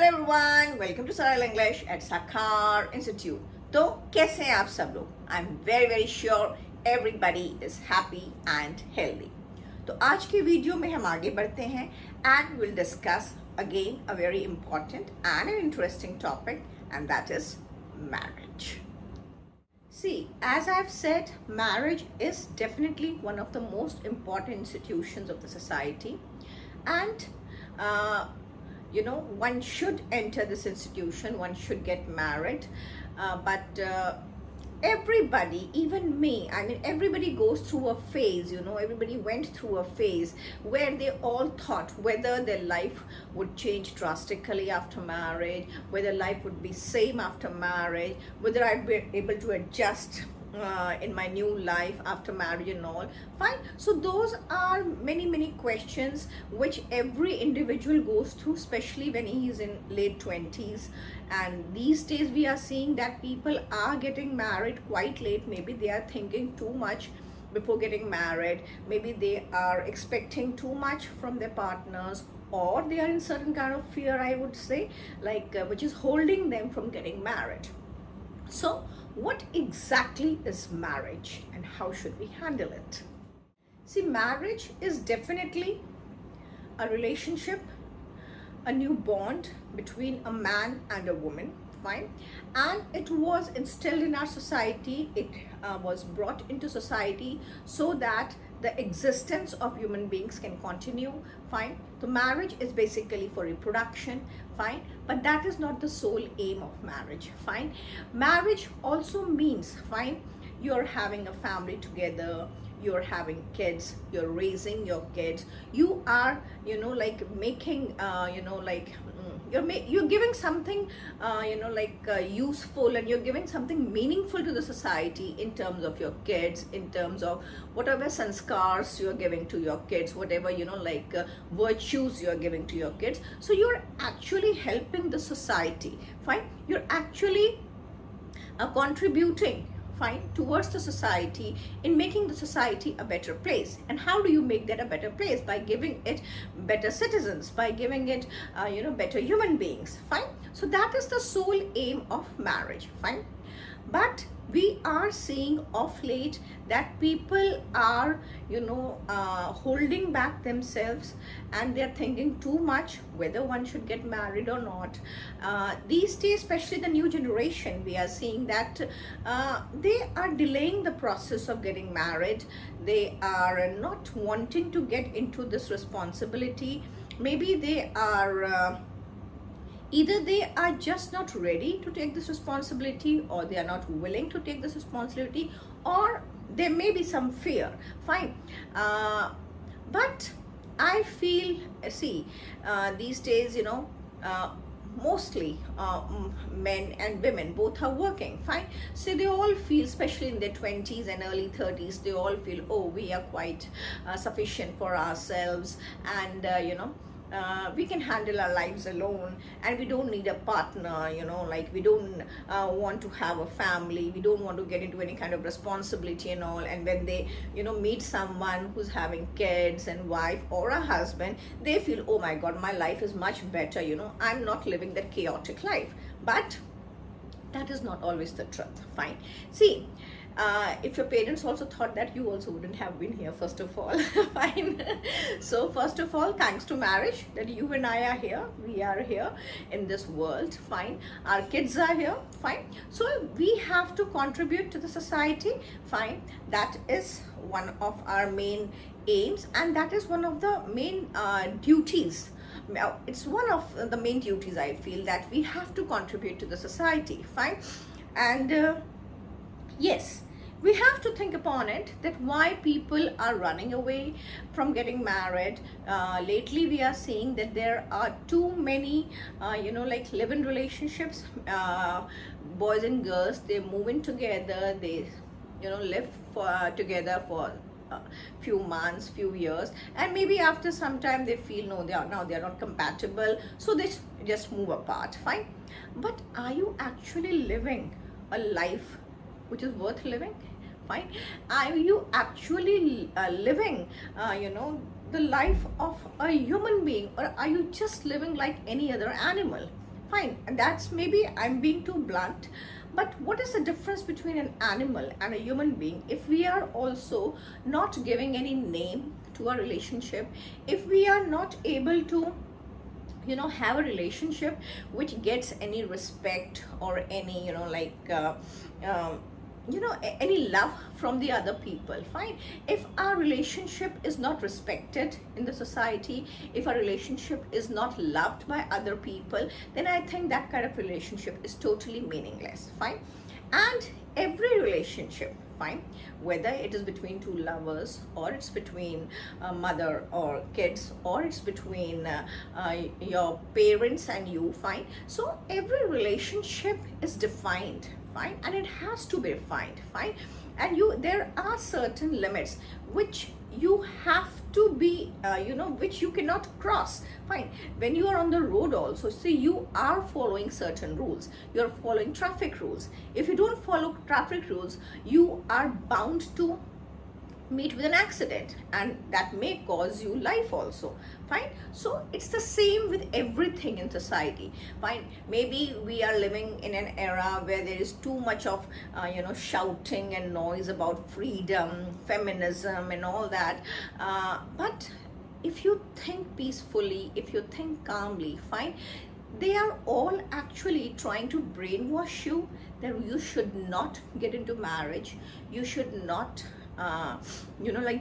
Hello everyone, welcome to सरल English at साकार institute. तो कैसे हैं आप सब लोग? I am very very sure everybody is happy and healthy. तो आज की वीडियो में हम आगे बढ़ते हैं and will discuss again a very important and an interesting topic and that is marriage. See, as I've said, marriage is definitely one of the most important institutions of the society, and one should enter this institution, one should get married, but everybody, even me, I mean everybody goes through a phase, everybody went through a phase where they all thought whether their life would change drastically after marriage, whether life would be same after marriage, whether I'd be able to adjust in my new life after marriage and all. Fine. So those are many questions which every individual goes through, especially when he is in late 20s. And these days we are seeing that people are getting married quite late. Maybe they are thinking too much before getting married. Maybe they are expecting too much from their partners, or they are in certain kind of fear, I would say, like which is holding them from getting married. So what exactly is marriage and how should we handle it? See, marriage is definitely a relationship, a new bond between a man and a woman, fine, and it was instilled in our society. It was brought into society so that the existence of human beings can continue, fine. So marriage is basically for reproduction, fine, but that is not the sole aim of marriage, fine. Marriage also means, fine, you're having a family together, you're having kids, you're raising your kids, you are like making you're giving something useful, and you're giving something meaningful to the society in terms of your kids, in terms of whatever sanskars you're giving to your kids, whatever virtues you're giving to your kids. So you're actually helping the society, fine. You're actually contributing, fine, towards the society, in making the society a better place. And how do you make that a better place? By giving it better citizens, by giving it better human beings, fine. So that is the sole aim of marriage, fine. But we are seeing of late that people are holding back themselves, and they're thinking too much whether one should get married or not. These days, especially the new generation, we are seeing that they are delaying the process of getting married. They are not wanting to get into this responsibility. Maybe they are either they are just not ready to take this responsibility, or they are not willing to take this responsibility, or there may be some fear, fine. But I feel, see, these days, mostly men and women both are working, fine. So they all feel, especially in their 20s and early 30s, they all feel, oh, we are quite sufficient for ourselves, and we can handle our lives alone, and we don't need a partner, we don't want to have a family, we don't want to get into any kind of responsibility and all. And when they meet someone who's having kids and wife or a husband, they feel, oh my god, my life is much better, I'm not living that chaotic life. But that is not always the truth, fine. See, if your parents also thought that, you also wouldn't have been here, first of all, fine. So first of all, thanks to marriage that you and I are here, we are here in this world, fine. Our kids are here, fine. So we have to contribute to the society, fine. That is one of our main aims, and that is one of the main duties. It's one of the main duties, I feel, that we have to contribute to the society, fine. And yes, we have to think upon it, that why people are running away from getting married. Lately we are seeing that there are too many live-in relationships. Boys and girls, they move in together, they live together for few months, few years, and maybe after some time they feel, no, they are not compatible, so they just move apart, fine. But are you actually living a life which is worth living? Fine. Are you actually living the life of a human being, or are you just living like any other animal? Fine, and that's, maybe I'm being too blunt, but what is the difference between an animal and a human being if we are also not giving any name to our relationship, if we are not able to, have a relationship which gets any respect or any, any love from the other people? Fine, if our relationship is not respected in the society, if our relationship is not loved by other people, then I think that kind of relationship is totally meaningless. Fine, and every relationship, fine, whether it is between two lovers, or it's between mother or kids, or it's between your parents and you, fine, so every relationship is defined, fine, and it has to be defined, fine, and there are certain limits which you have to be which you cannot cross. Fine, when you are on the road also, see, you are following certain rules, you're following traffic rules. If you don't follow traffic rules, you are bound to meet with an accident, and that may cause you life also. Fine, so it's the same with everything in society. Fine, maybe we are living in an era where there is too much of shouting and noise about freedom, feminism and all that, but if you think peacefully, if you think calmly, fine, they are all actually trying to brainwash you that you should not get into marriage, you should not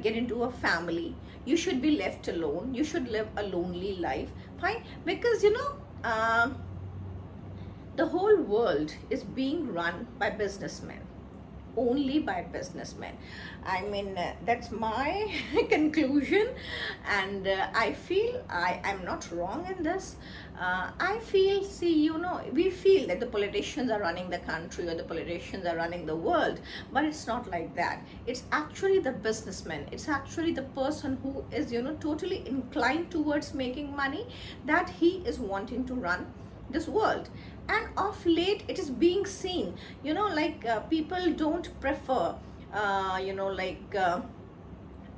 get into a family, you should be left alone, you should live a lonely life. Fine, because the whole world is being run by businessmen, only by businessmen. I mean, that's my conclusion, and I feel I'm not wrong in this. I feel, see, we feel that the politicians are running the country or the politicians are running the world, but it's not like that. It's actually the businessman, it's actually the person who is totally inclined towards making money, that he is wanting to run this world. And of late it is being seen, people don't prefer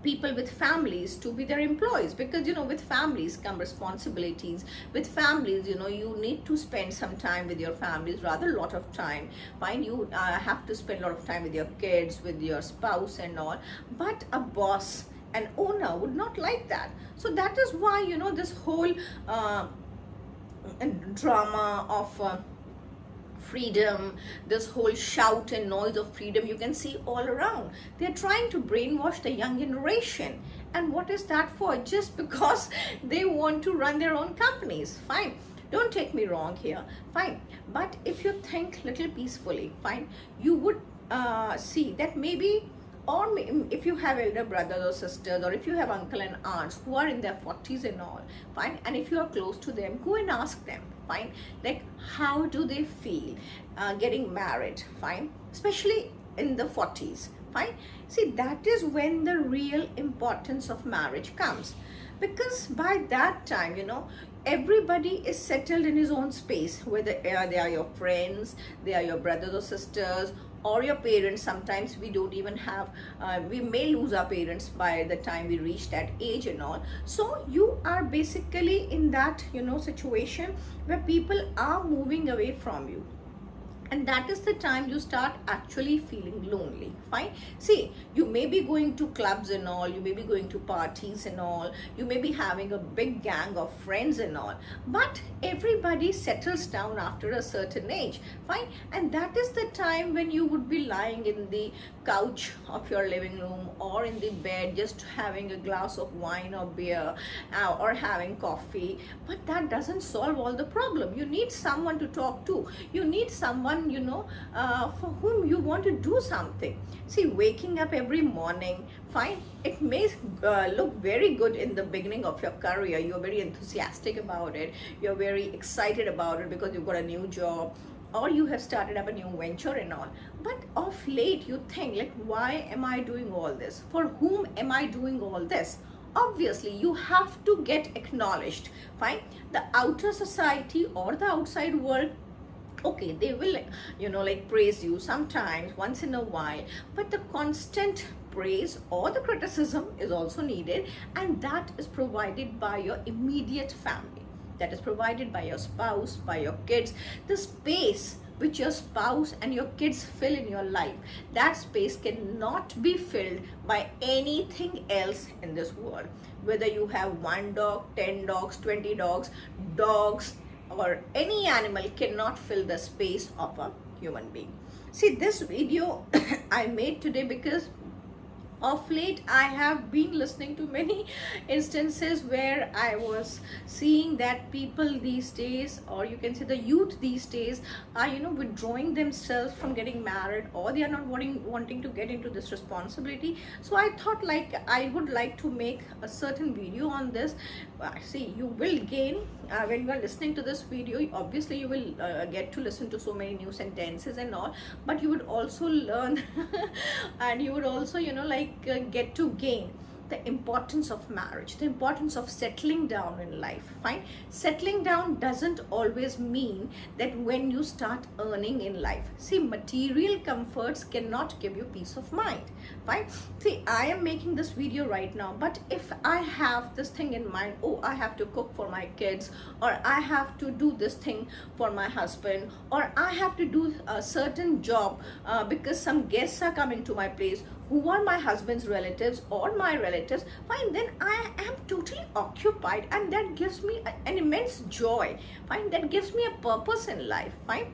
people with families to be their employees, because with families come responsibilities, with families you need to spend some time with your families, rather a lot of time. Fine, you have to spend a lot of time with your kids, with your spouse and all, but a boss, an owner would not like that. So that is why this whole drama of freedom, this whole shout and noise of freedom, you can see all around. They're trying to brainwash the young generation. And what is that for? Just because they want to run their own companies. Fine, don't take me wrong here, fine, but if you think little peacefully, fine, you would see that maybe, or if you have elder brothers or sisters, or if you have uncle and aunts who are in their 40s and all, fine, and if you are close to them, go and ask them, fine, like how do they feel getting married, fine, especially in the 40s, fine. See, that is when the real importance of marriage comes, because by that time everybody is settled in his own space, whether they are your friends, they are your brothers or sisters, or your parents. Sometimes we don't even have, we may lose our parents by the time we reach that age and all. So you are basically in that situation where people are moving away from you, and that is the time you start actually feeling lonely. Fine, see, you may be going to clubs and all, you may be going to parties and all, you may be having a big gang of friends and all, but everybody settles down after a certain age, fine, and that is the time when you would be lying in the couch of your living room or in the bed, just having a glass of wine or beer or having coffee. But that doesn't solve all the problem. You need someone to talk to, you need someone for whom you want to do something. See, waking up every morning, fine, it may look very good in the beginning of your career, you're very enthusiastic about it, you're very excited about it because you've got a new job, or you have started up a new venture and all. But of late you think, like, why am I doing all this? For whom am I doing all this? Obviously you have to get acknowledged, fine. The outer society or the outside world, okay, they will praise you sometimes, once in a while, but the constant praise or the criticism is also needed, and that is provided by your immediate family. that is provided by your spouse, by your kids, the space which your spouse and your kids fill in your life, that space cannot be filled by anything else in this world. Whether you have 1 dog, 10 dogs, 20 dogs, or any animal cannot fill the space of a human being. See, this video I made today because of late I have been listening to many instances where I was seeing that people these days, or you can say the youth these days, are withdrawing themselves from getting married, or they are not wanting to get into this responsibility. So I thought like I would like to make a certain video on this. See, you will gain when you are listening to this video. Obviously you will get to listen to so many new sentences and all, but you would also learn and you would also get to gain the importance of marriage, the importance of settling down in life. Fine, settling down doesn't always mean that when you start earning in life. See, material comforts cannot give you peace of mind. Fine, see, I am making this video right now, but if I have this thing in mind, oh, I have to cook for my kids, or I have to do this thing for my husband, or I have to do a certain job because some guests are coming to my place who are my husband's relatives or my relatives, fine, then I am totally occupied, and that gives me an immense joy. Fine, that gives me a purpose in life. Fine,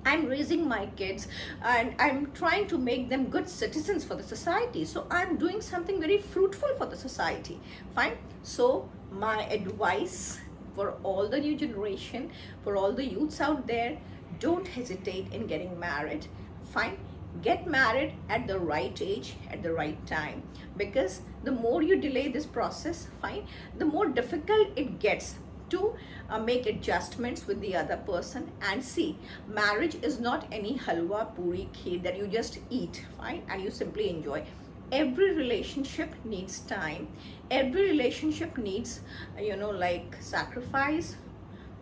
I'm raising my kids and I'm trying to make them good citizens for the society. So I'm doing something very fruitful for the society. Fine, so my advice for all the new generation, for all the youths out there, don't hesitate in getting married. Fine, get married at the right age, at the right time, because the more you delay this process, fine, the more difficult it gets to make adjustments with the other person. And see, marriage is not any halwa puri kheer that you just eat, fine, and you simply enjoy. Every relationship needs time. Every relationship needs like sacrifice,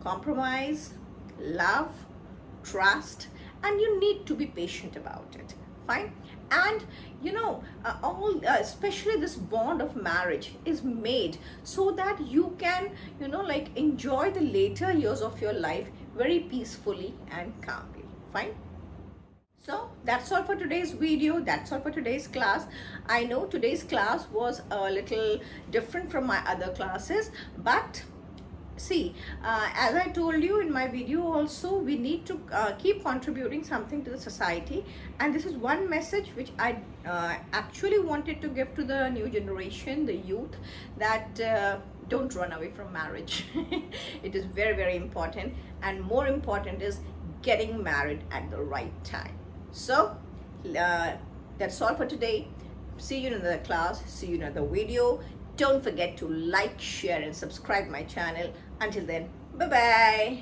compromise, love, trust, and you need to be patient about it. Fine, and especially this bond of marriage is made so that you can like enjoy the later years of your life very peacefully and calmly. Fine, so that's all for today's video. That's all for today's class. I know today's class was a little different from my other classes, but see, as I told you in my video also, we need to keep contributing something to the society, and this is one message which I actually wanted to give to the new generation, the youth, that don't run away from marriage. It is very, very important, and more important is getting married at the right time. So that's all for today. See you in another class, see you in another video. Don't forget to like, share and subscribe my channel. Until then, bye-bye.